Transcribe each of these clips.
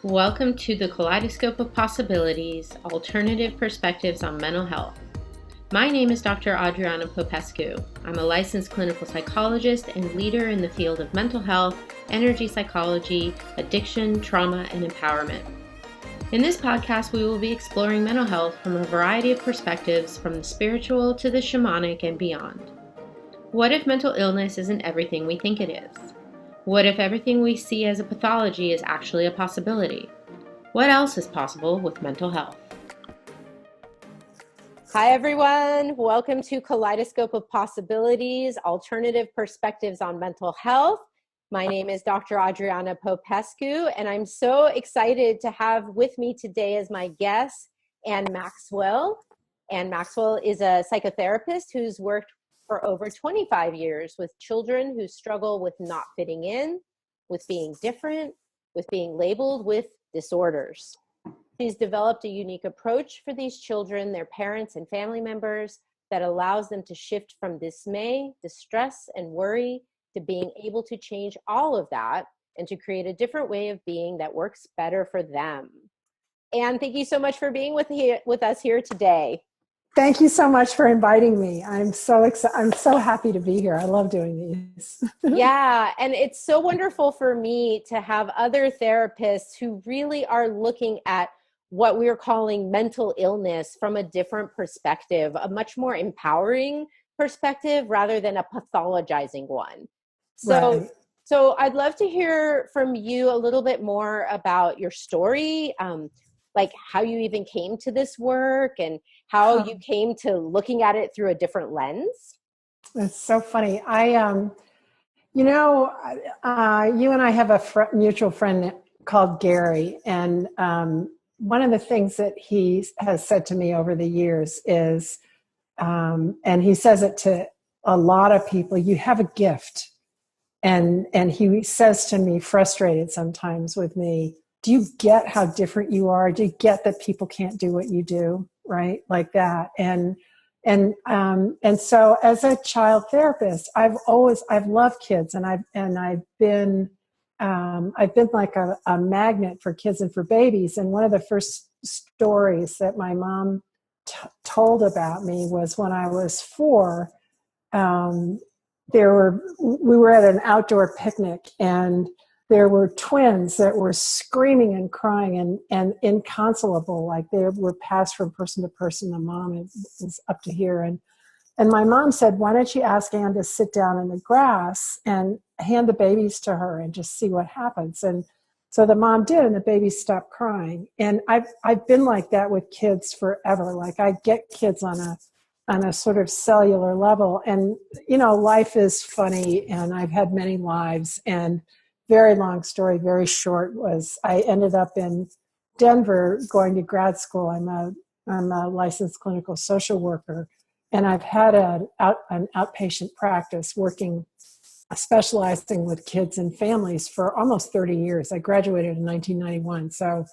Welcome to the Kaleidoscope of Possibilities, Alternative Perspectives on Mental Health. My name is Dr. Adriana Popescu. I'm a licensed clinical psychologist and leader in the field of mental health, energy psychology, addiction, trauma, and empowerment. In this podcast, we will be exploring mental health from a variety of perspectives, from the spiritual to the shamanic and beyond. What if mental illness isn't everything we think it is? What if everything we see as a pathology is actually a possibility? What else is possible with mental health? Hi, everyone. Welcome to Kaleidoscope of Possibilities, Alternative Perspectives on Mental Health. My name is Dr. Adriana Popescu, and I'm so excited to have with me today as my guest, Anne Maxwell. Anne Maxwell is a psychotherapist who's worked for over 25 years with children who struggle with not fitting in, with being different, with being labeled with disorders. She's developed a unique approach for these children, their parents, and family members that allows them to shift from dismay, distress, and worry to being able to change all of that and to create a different way of being that works better for them. Anne, thank you so much for being with us here today. Thank you so much for inviting me. I'm so excited. I'm so happy to be here. I love doing these. Yeah, and it's so wonderful for me to have other therapists who really are looking at what we're calling mental illness from a different perspective, a much more empowering perspective rather than a pathologizing one. Right. So I'd love to hear from you a little bit more about your story, like how you even came to this work and how you came to looking at it through a different lens. It's so funny. You and I have a mutual friend called Gary, and one of the things that he has said to me over the years is, and he says it to a lot of people, you have a gift. And he says to me, frustrated sometimes with me, do you get how different you are? Do you get that people can't do what you do? Right? Like that. And so as a child therapist, I've loved kids, and I've been like a magnet for kids and for babies. And one of the first stories that my mom told about me was when I was 4. We were at an outdoor picnic, and there were twins that were screaming and crying and inconsolable, like they were passed from person to person. The mom was up to here. And my mom said, why don't you ask Anne to sit down in the grass and hand the babies to her and just see what happens? And so the mom did, and the babies stopped crying. And I've been like that with kids forever. Like I get kids on a sort of cellular level. And, life is funny, and I've had many lives. And very long story, very short, was I ended up in Denver going to grad school. I'm a licensed clinical social worker, and I've had an outpatient practice specializing with kids and families for almost 30 years. I graduated in 1991, so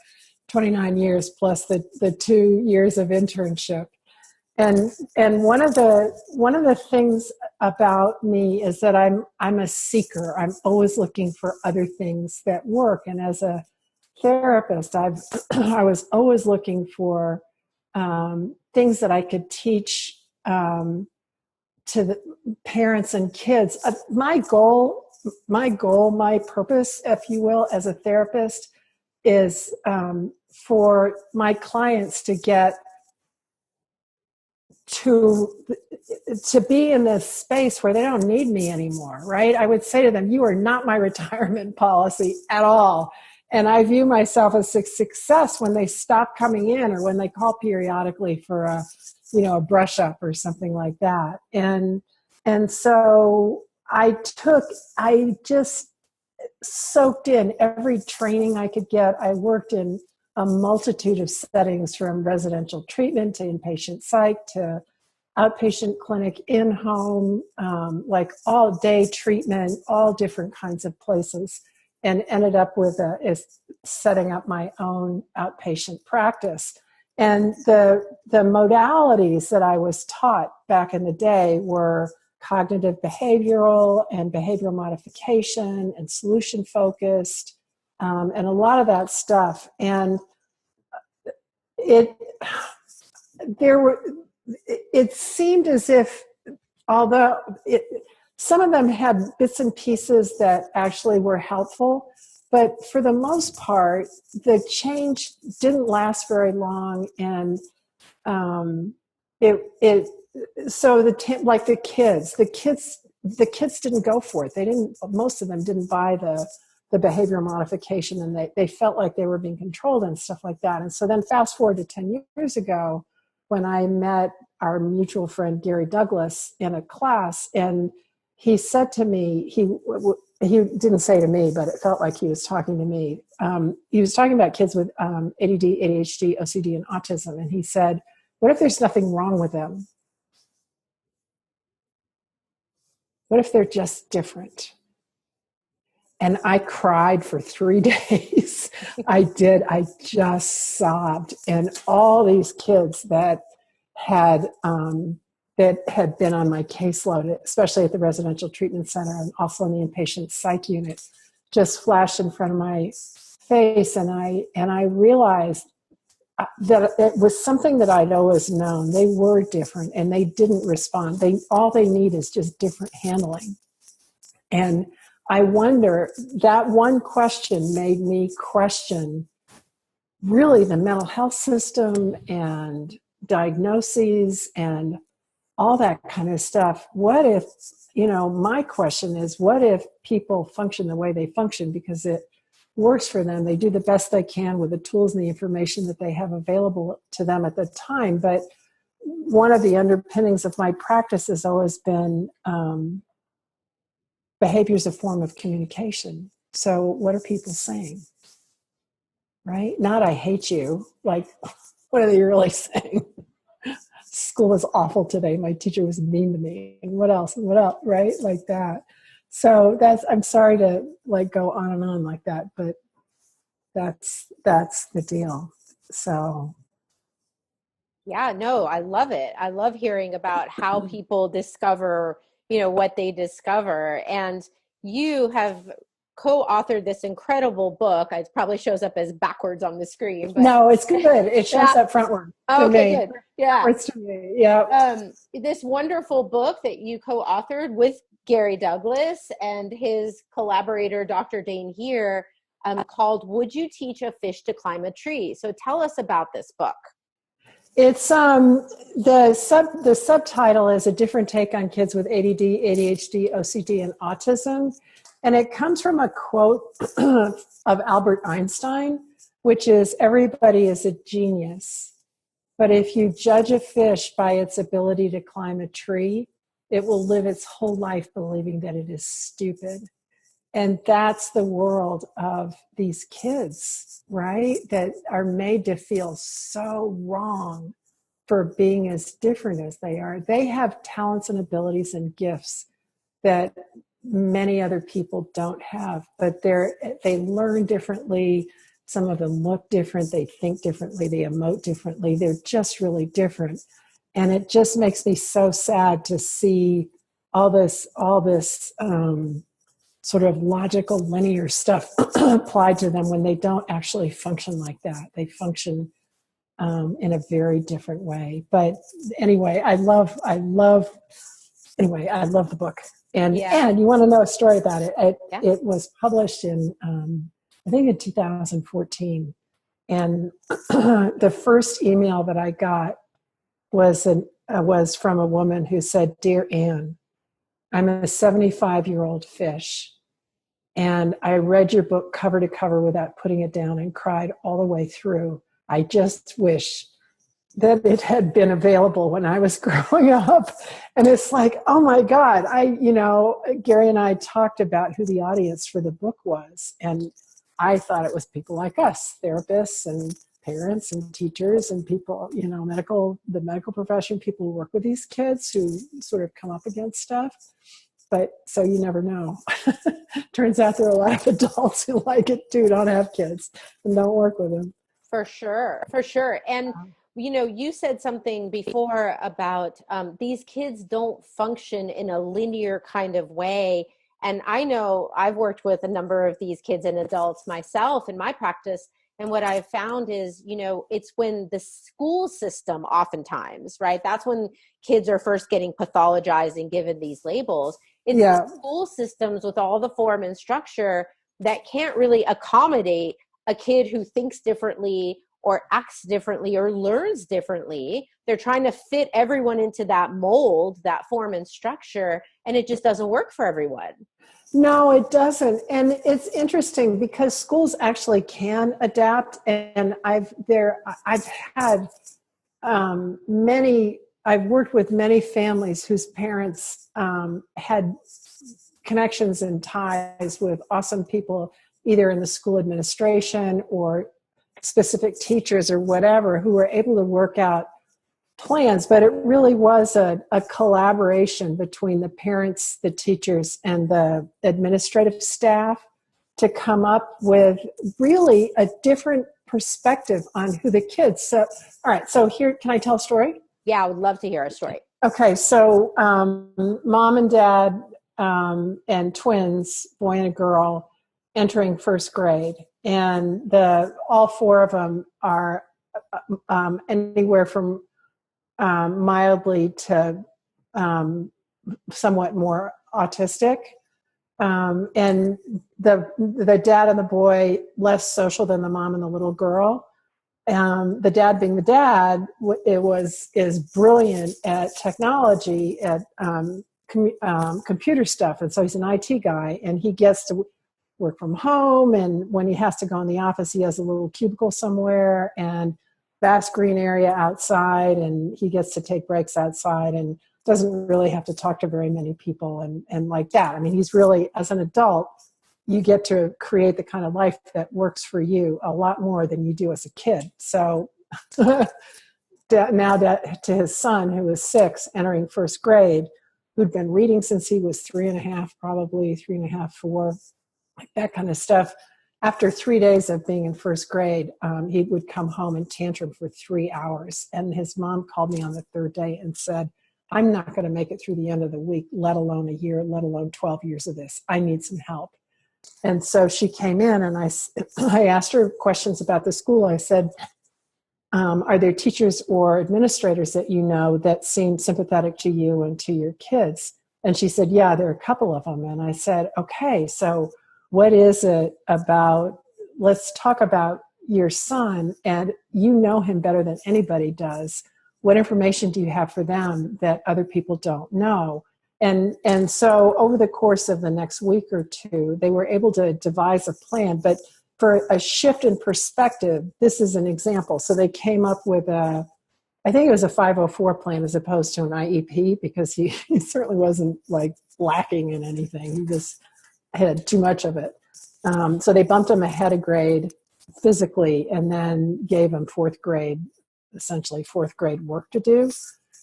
29 years plus the 2 years of internship. And one of the things about me is that I'm a seeker. I'm always looking for other things that work. And as a therapist, I was always looking for things that I could teach to the parents and kids. My purpose, if you will, as a therapist, is for my clients to get to be in this space where they don't need me anymore, right? I would say to them, you are not my retirement policy at all. And I view myself as a success when they stop coming in, or when they call periodically for a brush up or something like that. And so I just soaked in every training I could get. I worked in a multitude of settings, from residential treatment to inpatient psych to outpatient clinic, in-home, like all-day treatment, all different kinds of places, and ended up with setting up my own outpatient practice. And the modalities that I was taught back in the day were cognitive behavioral and behavioral modification and solution focused, and a lot of that stuff. And it there were it seemed as if, although some of them had bits and pieces that actually were helpful, but for the most part, the change didn't last very long. And it so like the kids didn't go for it. They didn't. Most of them didn't buy the behavior modification, and they felt like they were being controlled and stuff like that. And so then fast forward to 10 years ago, when I met our mutual friend Gary Douglas in a class, and he said to me, he didn't say to me, but it felt like he was talking to me. He was talking about kids with ADD, ADHD, OCD, and autism, and he said, "What if there's nothing wrong with them? What if they're just different?" And I cried for 3 days. I did. I just sobbed. And all these kids that had been on my caseload, especially at the residential treatment center and also in the inpatient psych unit, just flashed in front of my face. And I realized that it was something that I'd always known. They were different, and they didn't respond. All they need is just different handling. And I wonder, that one question made me question really the mental health system and diagnoses and all that kind of stuff. What if, my question is, what if people function the way they function because it works for them? They do the best they can with the tools and the information that they have available to them at the time. But one of the underpinnings of my practice has always been behavior is a form of communication. So what are people saying? Right? Not "I hate you." Like, what are they really saying? "School was awful today. My teacher was mean to me." And what else? And what else? Right? Like that. So I'm sorry to go on and on like that, but that's the deal. So. Yeah, no, I love it. I love hearing about how people discover, what they discover. And you have co-authored this incredible book. It probably shows up as backwards on the screen, but No, it's good. It shows up frontward. Oh, okay, me. good. Yeah. It's to me. Yeah. This wonderful book that you co-authored with Gary Douglas and his collaborator, Dr. Dane here, called "Would You Teach a Fish to Climb a Tree?" So tell us about this book. It's the subtitle is "A Different Take on Kids with ADD, ADHD, OCD, and Autism," and it comes from a quote of Albert Einstein, which is, "Everybody is a genius, but if you judge a fish by its ability to climb a tree, it will live its whole life believing that it is stupid." And that's the world of these kids, right? That are made to feel so wrong for being as different as they are. They have talents and abilities and gifts that many other people don't have, but they learn differently. Some of them look different. They think differently. They emote differently. They're just really different. And it just makes me so sad to see all this sort of logical, linear stuff applied to them when they don't actually function like that. They function in a very different way. But anyway, I love the book. And you want to know a story about it? It was published in, I think, in 2014. And the first email that I got was from a woman who said, "Dear Anne, I'm a 75-year-old fish, and I read your book cover to cover without putting it down and cried all the way through. I just wish that it had been available when I was growing up." And it's like, oh my God, Gary and I talked about who the audience for the book was. And I thought it was people like us, therapists and parents and teachers and people, the medical profession, people who work with these kids who sort of come up against stuff. But so you never know. Turns out there are a lot of adults who like it too, don't have kids and don't work with them. For sure. And, you said something before about these kids don't function in a linear kind of way. And I know I've worked with a number of these kids and adults myself in my practice. And what I've found is, it's when the school system oftentimes, right? That's when kids are first getting pathologized and given these labels. It's Yeah. the school systems with all the form and structure that can't really accommodate a kid who thinks differently or acts differently or learns differently. They're trying to fit everyone into that mold, that form and structure, and it just doesn't work for everyone. No, it doesn't. And it's interesting because schools actually can adapt. And I've had I've worked with many families whose parents had connections and ties with awesome people, either in the school administration or specific teachers or whatever, who were able to work out plans. But it really was a collaboration between the parents, the teachers, and the administrative staff to come up with really a different perspective on who the kids. So, all right, so here, can I tell a story? Yeah, I would love to hear a story. Okay, so mom and dad and twins, boy and a girl, entering first grade. And all four of them are anywhere from mildly to somewhat more autistic. And the dad and the boy less social than the mom and the little girl. The dad being the dad is brilliant at technology, at computer stuff, and so he's an IT guy, and he gets to work from home. And when he has to go in the office, he has a little cubicle somewhere and vast green area outside, and he gets to take breaks outside and doesn't really have to talk to very many people and like that. I mean, he's really, as an adult, you get to create the kind of life that works for you a lot more than you do as a kid. So now to his son, who was 6, entering first grade, who'd been reading since he was 3.5, probably 3.5, 4, like that kind of stuff. After 3 days of being in first grade, he would come home and tantrum for 3 hours. And his mom called me on the 3rd day and said, I'm not going to make it through the end of the week, let alone a year, let alone 12 years of this. I need some help. And so she came in, and I asked her questions about the school. I said, are there teachers or administrators that you know that seem sympathetic to you and to your kids? And she said, yeah, there are a couple of them. And I said, okay, so what is it about, let's talk about your son, and you know him better than anybody does. What information do you have for them that other people don't know? And so over the course of the next week or two, they were able to devise a plan. But for a shift in perspective, this is an example. So they came up with I think it was a 504 plan as opposed to an IEP, because he certainly wasn't like lacking in anything. He just had too much of it. So they bumped him ahead a grade physically, and then gave him essentially fourth grade work to do.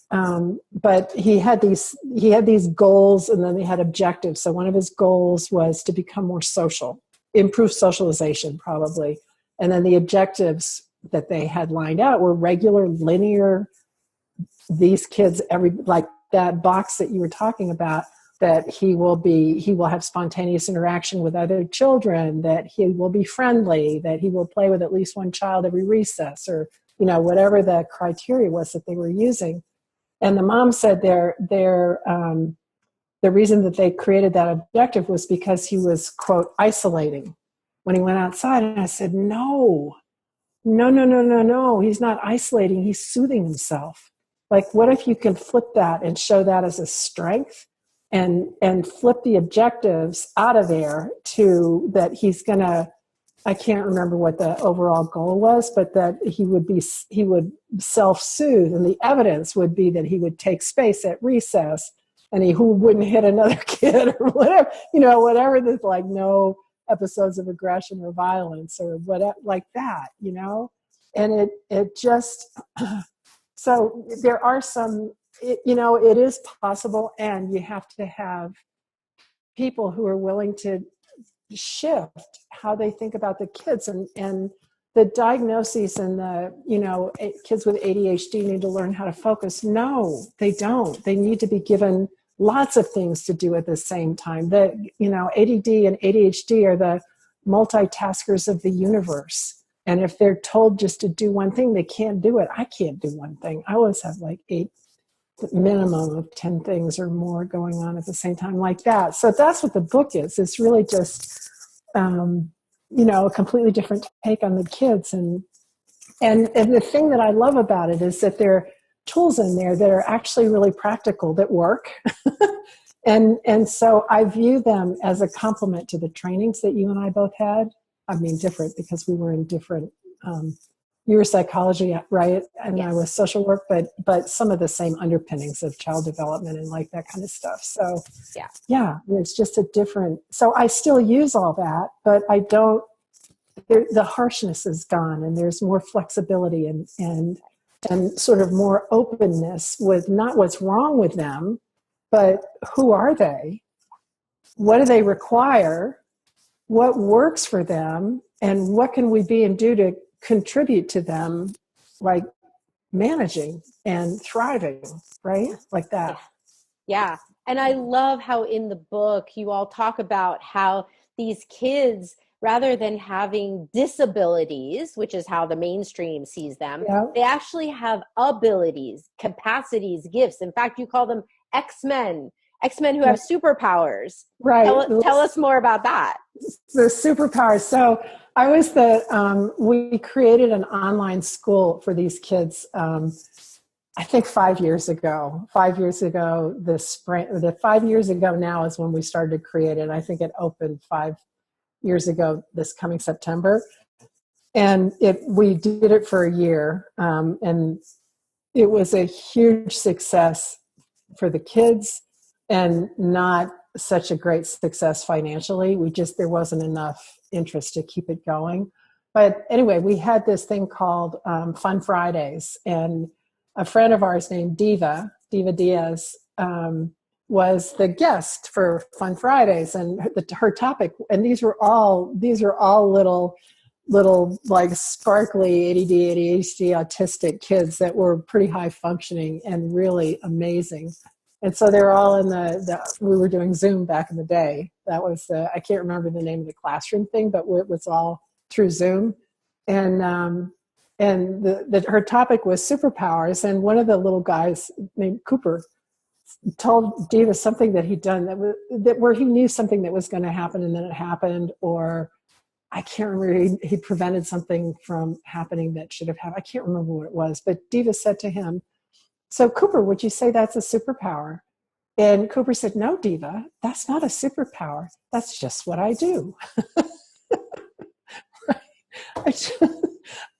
But he had these goals, and then they had objectives. So one of his goals was to become more social, improve socialization probably. And then the objectives that they had lined out were regular, linear, these kids, like that box that you were talking about, that he will have spontaneous interaction with other children, that he will be friendly, that he will play with at least one child every recess, or, whatever the criteria was that they were using. And the mom said the reason that they created that objective was because he was, quote, isolating when he went outside. And I said, no, he's not isolating. He's soothing himself. Like, what if you can flip that and show that as a strength, and flip the objectives out of there to that he's going to, I can't remember what the overall goal was, but that he would self-soothe, and the evidence would be that he would take space at recess, and he wouldn't hit another kid or whatever, whatever. There's like no episodes of aggression or violence or whatever like that, and it just, so there are some, it is possible, and you have to have people who are willing to shift how they think about the kids, and the diagnoses, and kids with ADHD need to learn how to focus. No, they don't. They need to be given lots of things to do at the same time. That, ADD and ADHD are the multitaskers of the universe. And if they're told just to do one thing, they can't do it. I can't do one thing. I always have like 8, minimum of 10 things or more going on at the same time like that. So that's what the book is. It's really just, a completely different take on the kids. And the thing that I love about it is that there are tools in there that are actually really practical, that work. and so I view them as a complement to the trainings that you and I both had. I mean, different because we were in different, you were psychology, right? And Yes. I was social work, but some of the same underpinnings of child development and like that kind of stuff. So yeah, it's just a different, so I still use all that, but I don't, the harshness is gone, and there's more flexibility and sort of more openness with not what's wrong with them, but who are they? What do they require? What works for them? And what can we be and do to contribute to them, like managing and thriving, right? Like that. Yeah. And I love how in the book you all talk about how these kids, rather than having disabilities, which is how the mainstream sees them, they actually have abilities, capacities, gifts. In fact, you call them X-Men who have superpowers. Right. Tell us more about that. The superpowers. So I was we created an online school for these kids, I think 5 years ago. 5 years ago, this spring, 5 years ago now is when we started to create it. I think it opened 5 years ago this coming September. And we did it for a year. And it was a huge success for the kids and not such a great success financially. There wasn't enough interest to keep it going. But anyway, we had this thing called Fun Fridays, and a friend of ours named Diva Diaz, was the guest for Fun Fridays, and her topic, and these are all little like sparkly ADD, ADHD, autistic kids that were pretty high functioning and really amazing. And so they're all in we were doing Zoom back in the day. That was I can't remember the name of the classroom thing, but it was all through Zoom. And her topic was superpowers. And one of the little guys named Cooper told Diva something that he'd done where he knew something that was going to happen and then it happened, or I can't remember, he prevented something from happening that should have happened. I can't remember what it was, but Diva said to him, "So Cooper, would you say that's a superpower?" And Cooper said, "No, Diva, that's not a superpower. That's just what I do."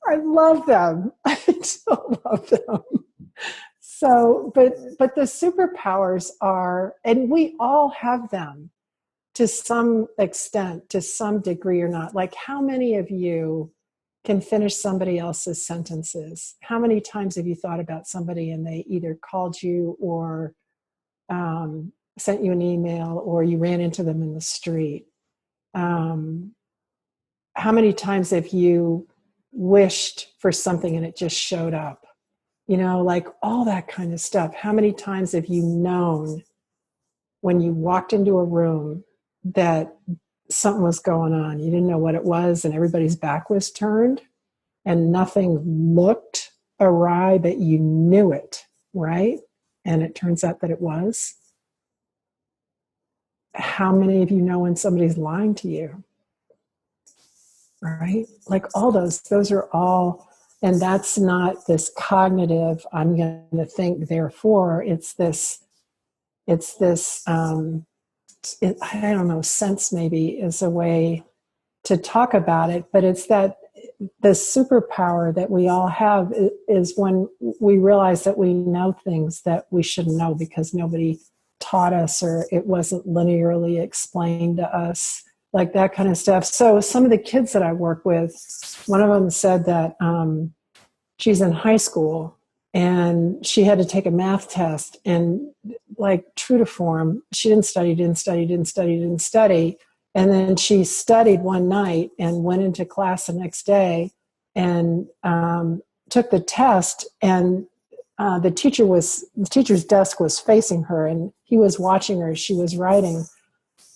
I love them. I still love them. So, but the superpowers are, and we all have them to some extent, to some degree or not. Like, how many of you can finish somebody else's sentences? How many times have you thought about somebody and they either called you or sent you an email, or you ran into them in the street? How many times have you wished for something and it just showed up? Like all that kind of stuff. How many times have you known when you walked into a room that something was going on? You didn't know what it was, and everybody's back was turned and nothing looked awry, but you knew it, right? And it turns out that it was. How many of you know when somebody's lying to you? Right? Like all those are all, and that's not this cognitive, I'm going to think, therefore. It's this, I don't know, sense maybe is a way to talk about it, but it's that the superpower that we all have is when we realize that we know things that we shouldn't know because nobody taught us, or it wasn't linearly explained to us, like that kind of stuff. So some of the kids that I work with, one of them said that she's in high school and she had to take a math test, and like true to form, she didn't study. And then she studied one night and went into class the next day and took the test, and the teacher's desk was facing her, and he was watching her. She was writing,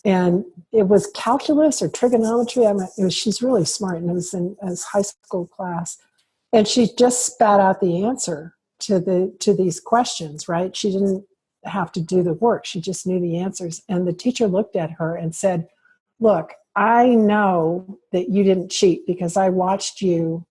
and it was calculus or trigonometry. She's really smart, and it was in his high school class. And she just spat out the answer to these questions, right? She didn't have to do the work. She just knew the answers. And the teacher looked at her and said, look, I know that you didn't cheat because I watched you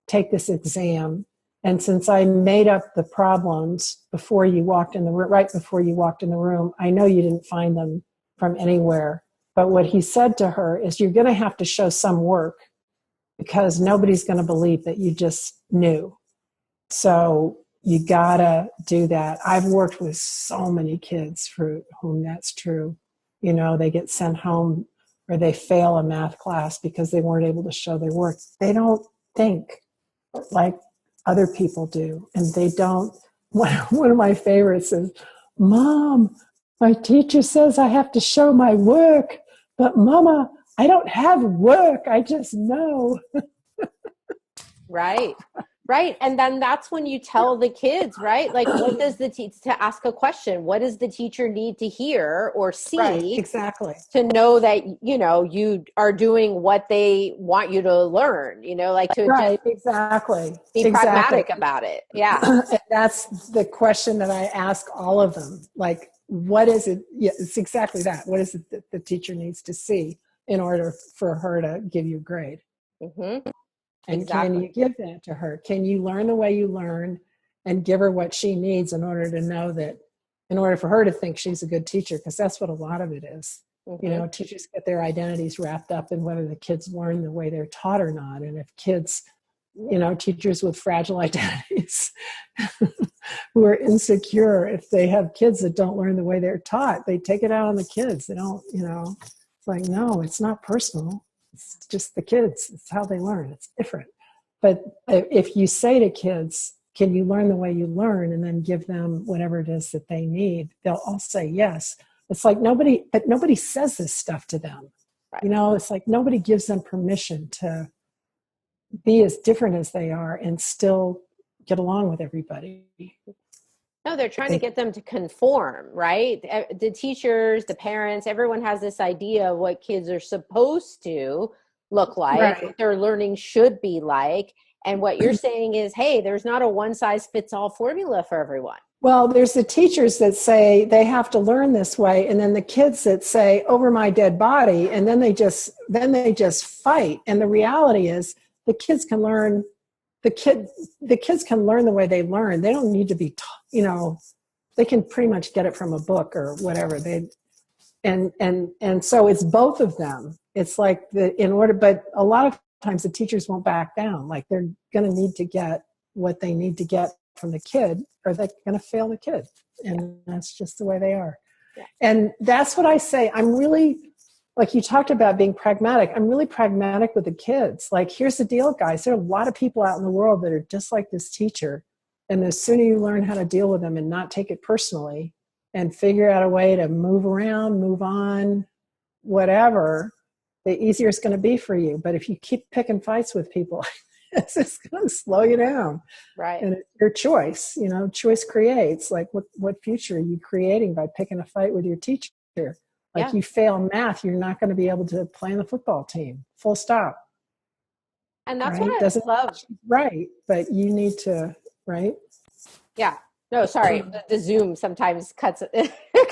take this exam. And since I made up the problems before you walked in the room, right before you walked in the room, I know you didn't find them from anywhere. But what he said to her is, you're going to have to show some work because nobody's going to believe that you just knew. So you got to do that. I've worked with so many kids for whom that's true. You know, they get sent home or they fail a math class because they weren't able to show their work. They don't think like other people do. And they don't. One of my favorites is, Mom, my teacher says I have to show my work, but Mama, I don't have work. I just know. Right. Right. And then that's when you tell the kids, right? Like, what does to ask a question, what does the teacher need to hear or see? Right, exactly. To know that, you know, you are doing what they want you to learn, you know, like to right, exactly. be pragmatic about it. Yeah. And that's the question that I ask all of them. Like, what is it? Yeah, it's exactly that. What is it that the teacher needs to see in order for her to give you a grade? Mm-hmm. And exactly. Can you give that to her? Can you learn the way you learn and give her what she needs in order to know that, in order for her to think she's a good teacher? Because that's what a lot of it is. Mm-hmm. You know, teachers get their identities wrapped up in whether the kids learn the way they're taught or not. And if kids, you know, teachers with fragile identities who are insecure, if they have kids that don't learn the way they're taught, they take it out on the kids. They don't, you know, it's like, no, it's not personal. It's just the kids. It's how they learn. It's different. But if you say to kids, can you learn the way you learn, and then give them whatever it is that they need, they'll all say yes. It's like nobody says this stuff to them. Right. You know, it's like nobody gives them permission to be as different as they are and still get along with everybody. No, they're trying to get them to conform, right? The teachers, the parents, everyone has this idea of what kids are supposed to look like, right. What their learning should be like. And what you're saying is, hey, there's not a one-size-fits-all formula for everyone. Well, there's the teachers that say they have to learn this way, and then the kids that say over my dead body, and then they just fight. And the reality is, the kids can learn. The kids can learn the way they learn. They don't need to be taught, you know, they can pretty much get it from a book or whatever. And so it's both of them. It's like but a lot of times the teachers won't back down. Like, they're going to need to get what they need to get from the kid, or they're going to fail the kid. And that's just the way they are. Yeah. And that's what I say. I'm really, like you talked about being pragmatic, I'm really pragmatic with the kids. Like, here's the deal, guys. There are a lot of people out in the world that are just like this teacher. And the sooner you learn how to deal with them and not take it personally and figure out a way to move around, move on, whatever, the easier it's going to be for you. But if you keep picking fights with people, it's just going to slow you down. Right. And it's your choice, you know, choice creates. Like, what future are you creating by picking a fight with your teacher? Like, you fail math, you're not going to be able to play on the football team. Full stop. And that's right? What I love. Right. But you need to, right? Yeah. No, sorry. The Zoom sometimes cuts.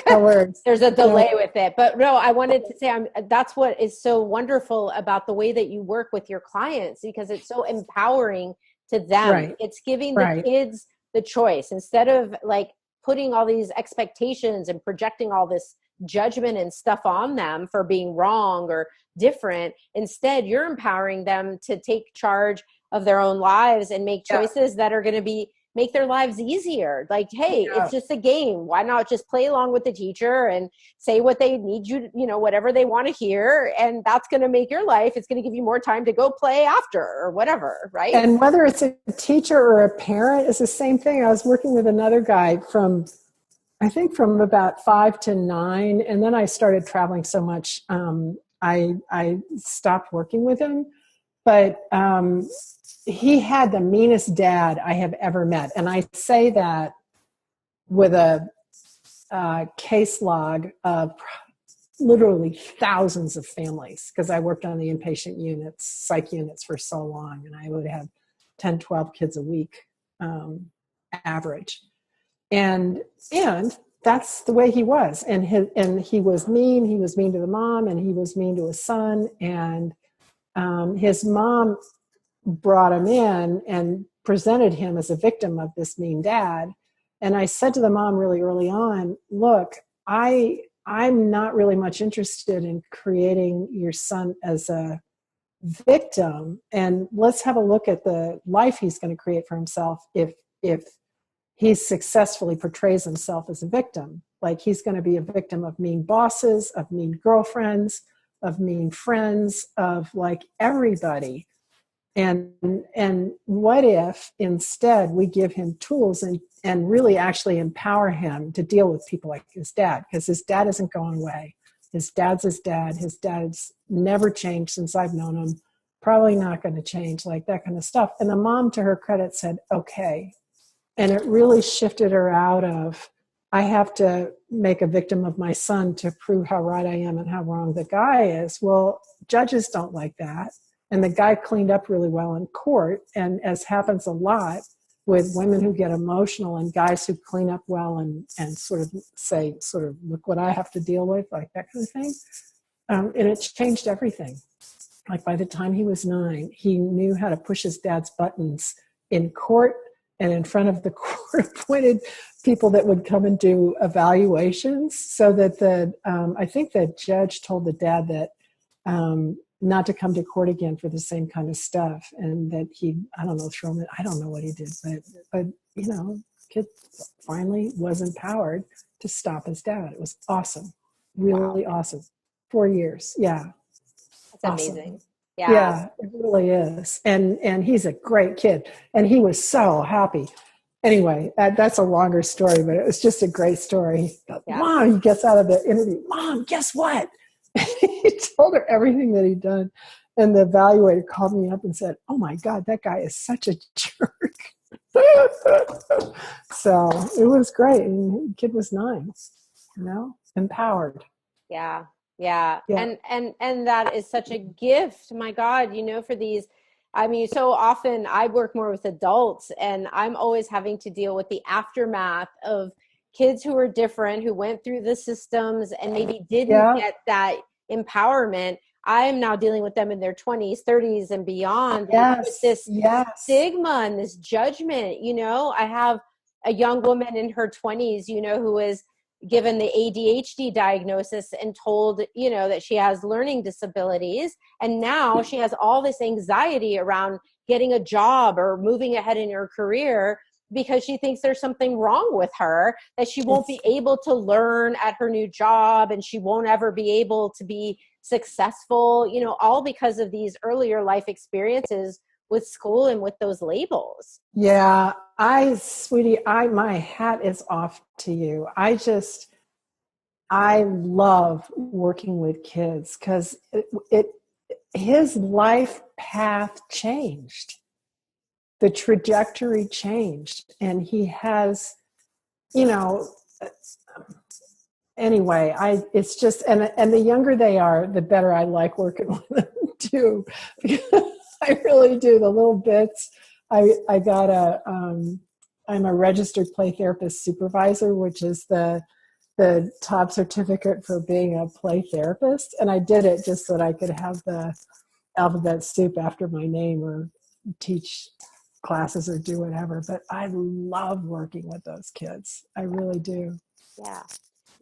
No There's a delay with it. But no, I wanted to say that's what is so wonderful about the way that you work with your clients, because it's so empowering to them. Right. It's giving the kids the choice instead of like putting all these expectations and projecting all this judgment and stuff on them for being wrong or different. Instead, you're empowering them to take charge of their own lives and make choices that are going to make their lives easier. Like, hey, it's just a game. Why not just play along with the teacher and say what they need you know, whatever they want to hear. And that's going to make your life, it's going to give you more time to go play after or whatever. Right. And whether it's a teacher or a parent, it's the same thing. I was working with another guy from about 5 to 9. And then I started traveling so much. I stopped working with him. but he had the meanest dad I have ever met. And I say that with a case log of literally thousands of families, because I worked on the inpatient units, psych units for so long, and I would have 10, 12 kids a week average. And that's the way he was. And he was mean. He was mean to the mom, and he was mean to his son. And his mom brought him in and presented him as a victim of this mean dad. And I said to the mom really early on, look, I'm not really much interested in creating your son as a victim, and let's have a look at the life he's going to create for himself if he successfully portrays himself as a victim. Like, he's going to be a victim of mean bosses, of mean girlfriends, of mean friends, of like everybody. And what if instead we give him tools and really actually empower him to deal with people like his dad? Because his dad isn't going away. His dad's his dad. His dad's never changed since I've known him. Probably not going to change, like that kind of stuff. And the mom, to her credit, said, okay. And it really shifted her out of, I have to make a victim of my son to prove how right I am and how wrong the guy is. Well, judges don't like that. And the guy cleaned up really well in court. And as happens a lot with women who get emotional and guys who clean up well and sort of say, sort of, look what I have to deal with, like that kind of thing. And it changed everything. Like, by the time he was 9, he knew how to push his dad's buttons in court and in front of the court-appointed people that would come and do evaluations, so that I think the judge told the dad that not to come to court again for the same kind of stuff, and that he, I don't know, throw him in, I don't know what he did, but kid finally was empowered to stop his dad. It was awesome, really awesome. 4 years, yeah. That's awesome. Amazing. Yeah, it really is. And he's a great kid. And he was so happy. Anyway, that's a longer story, but it was just a great story. Yeah. Mom, he gets out of the interview. Mom, guess what? He told her everything that he'd done. And the evaluator called me up and said, oh my God, that guy is such a jerk. So it was great. And the kid was 9, empowered. Yeah. And that is such a gift, my God, for these, I mean, so often I work more with adults, and I'm always having to deal with the aftermath of kids who are different, who went through the systems and maybe didn't get that empowerment. I am now dealing with them in their 20s, 30s and beyond. With this stigma and this judgment. I have a young woman in her 20s, who is given the ADHD diagnosis and told, that she has learning disabilities. And now she has all this anxiety around getting a job or moving ahead in her career, because she thinks there's something wrong with her, that she won't be able to learn at her new job, and she won't ever be able to be successful, all because of these earlier life experiences with school and with those labels. Yeah, sweetie, my hat is off to you. I love working with kids, because his life path changed. The trajectory changed, and he has, anyway, it's just, and the younger they are, the better I like working with them too. I really do. The little bits. I got I'm a registered play therapist supervisor, which is the top certificate for being a play therapist. And I did it just so that I could have the alphabet soup after my name, or teach classes or do whatever. But I love working with those kids. I really do. Yeah.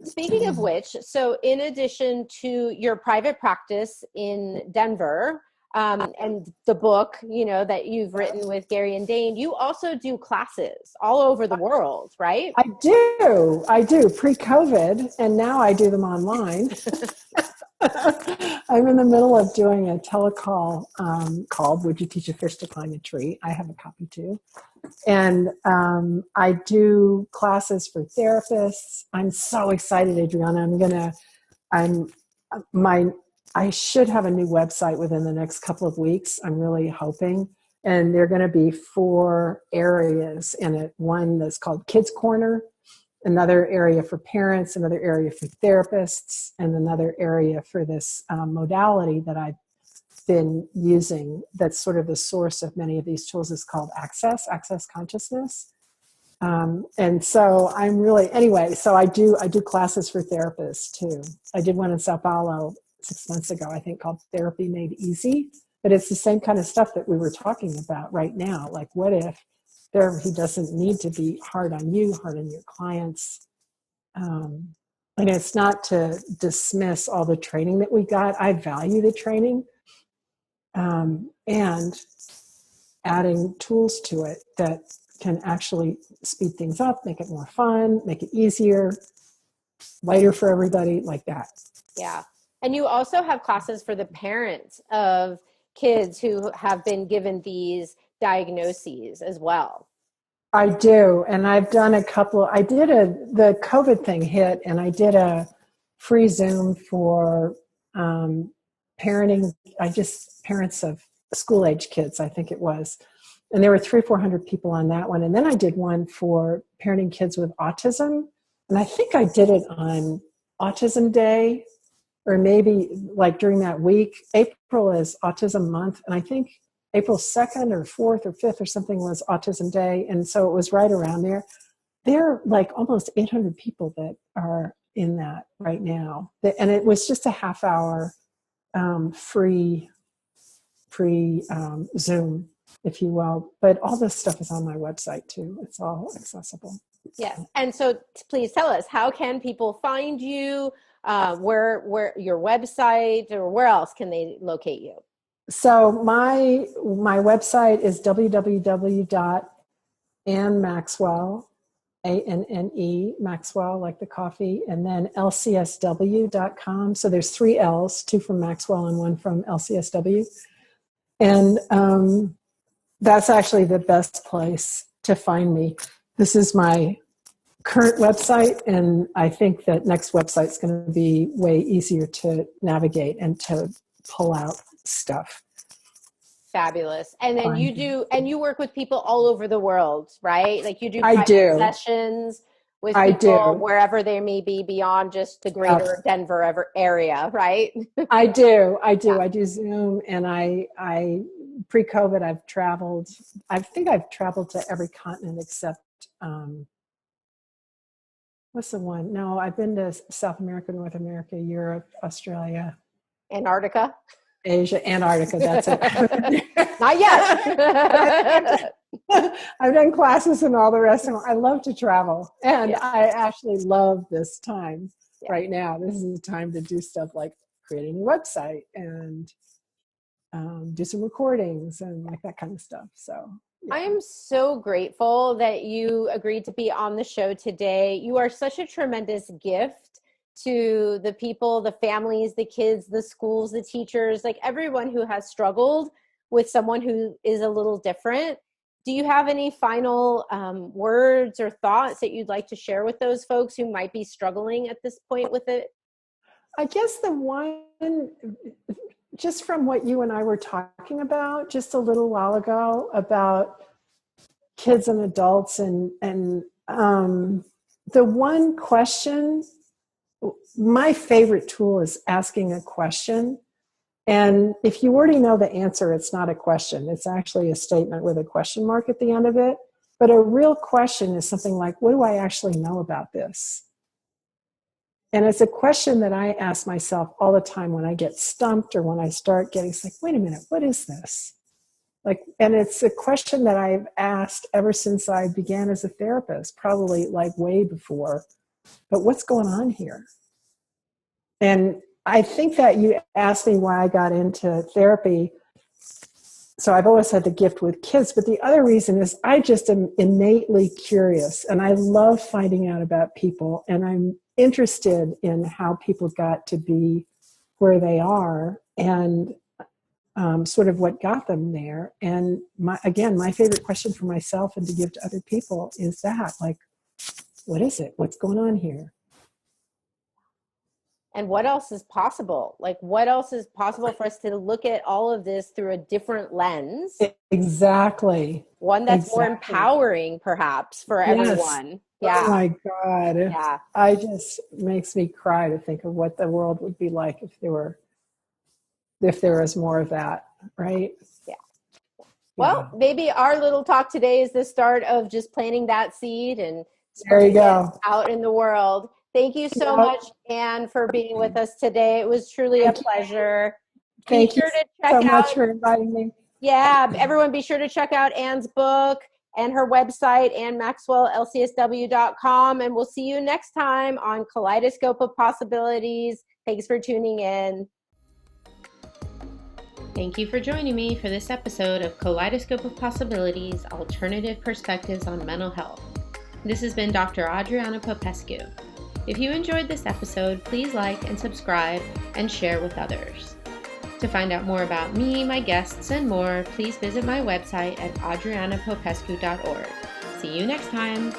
Speaking of which, so in addition to your private practice in Denver, and the book, that you've written with Gary and Dane, you also do classes all over the world, right? I do pre-COVID, and now I do them online. I'm in the middle of doing a telecall called "Would You Teach a Fish to Climb a Tree?" I have a copy too. And I do classes for therapists. I'm so excited, Adriana. My I should have a new website within the next couple of weeks. I'm really hoping. And there are going to be 4 areas in it. One that's called Kids Corner, another area for parents, another area for therapists, and another area for this modality that I've been using that's sort of the source of many of these tools is called Access Consciousness. And so I'm really, anyway, so I do classes for therapists too. I did one in Sao Paulo 6 months ago, I think, called Therapy Made Easy. But it's the same kind of stuff that we were talking about right now. Like, what if therapy doesn't need to be hard on you, hard on your clients? And it's not to dismiss all the training that we got. I value the training, and adding tools to it that can actually speed things up, make it more fun, make it easier, lighter for everybody, like that. Yeah. And you also have classes for the parents of kids who have been given these diagnoses as well. I do. And I've done a couple. The COVID thing hit, and I did a free Zoom for parenting, parents of school age kids, I think it was. And there were 300-400 people on that one. And then I did one for parenting kids with autism. And I think I did it on Autism Day, or maybe like during that week. April is Autism Month. And I think April 2nd or 4th or 5th or something was Autism Day. And so it was right around there. There are like almost 800 people that are in that right now. And it was just a half-hour free Zoom, if you will. But all this stuff is on my website too. It's all accessible. Yes. And so please tell us, how can people find you? Where your website, or where else can they locate you? So my website is www.annemaxwell, ANNE, Maxwell, like the coffee, and then LCSW.com. So there's 3 L's, 2 from Maxwell and 1 from LCSW. And that's actually the best place to find me. This is my current website, and I think that next website's going to be way easier to navigate and to pull out stuff. Fabulous. And then you work with people all over the world, right? Like you do I do sessions with people wherever they may be beyond just the greater Denver area, right? I do. Yeah. I do Zoom, and I pre-COVID I've traveled. I think I've traveled to every continent except what's the one? No, I've been to South America, North America, Europe, Australia, Antarctica, Asia, Antarctica. That's it. Not yet. I've done classes and all the rest of them. I love to travel, and I actually love this time right now. This is the time to do stuff like create a new website and do some recordings and like that kind of stuff. So I am so grateful that you agreed to be on the show today. You are such a tremendous gift to the people, the families, the kids, the schools, the teachers, like everyone who has struggled with someone who is a little different. Do you have any final words or thoughts that you'd like to share with those folks who might be struggling at this point with it? I guess the one, just from what you and I were talking about just a little while ago about kids and adults, and the one question, my favorite tool is asking a question. And if you already know the answer, it's not a question. It's actually a statement with a question mark at the end of it. But a real question is something like, what do I actually know about this? And it's a question that I ask myself all the time when I get stumped or when I start getting, it's like, wait a minute, what is this? Like, and it's a question that I've asked ever since I began as a therapist, probably like way before. But what's going on here? And I think that you asked me why I got into therapy. So I've always had the gift with kids, but the other reason is I just am innately curious, and I love finding out about people, and I'm interested in how people got to be where they are, and sort of what got them there. And my favorite question for myself and to give to other people is that, like, what is it? What's going on here? and what else is possible? Like, what else is possible for us to look at all of this through a different lens? Exactly. One that's more Exactly. empowering, perhaps, for Yes. everyone. Yeah. Oh my God. Yeah. I just makes me cry to think of what the world would be like if there was more of that, right? Yeah. Well, maybe our little talk today is the start of just planting that seed and There you spreading it go. out in the world. Thank you so much, Anne, for being with us today. It was truly a pleasure. Thank you Be sure to check so much out, for inviting me. yeah, everyone be sure to check out Anne's book and her website, annemaxwell.lcsw.com. And we'll see you next time on Kaleidoscope of Possibilities. Thanks for tuning in. Thank you for joining me for this episode of Kaleidoscope of Possibilities, Alternative Perspectives on Mental Health. This has been Dr. Adriana Popescu. If you enjoyed this episode, please like and subscribe and share with others. To find out more about me, my guests, and more, please visit my website at adrianapopescu.org. See you next time.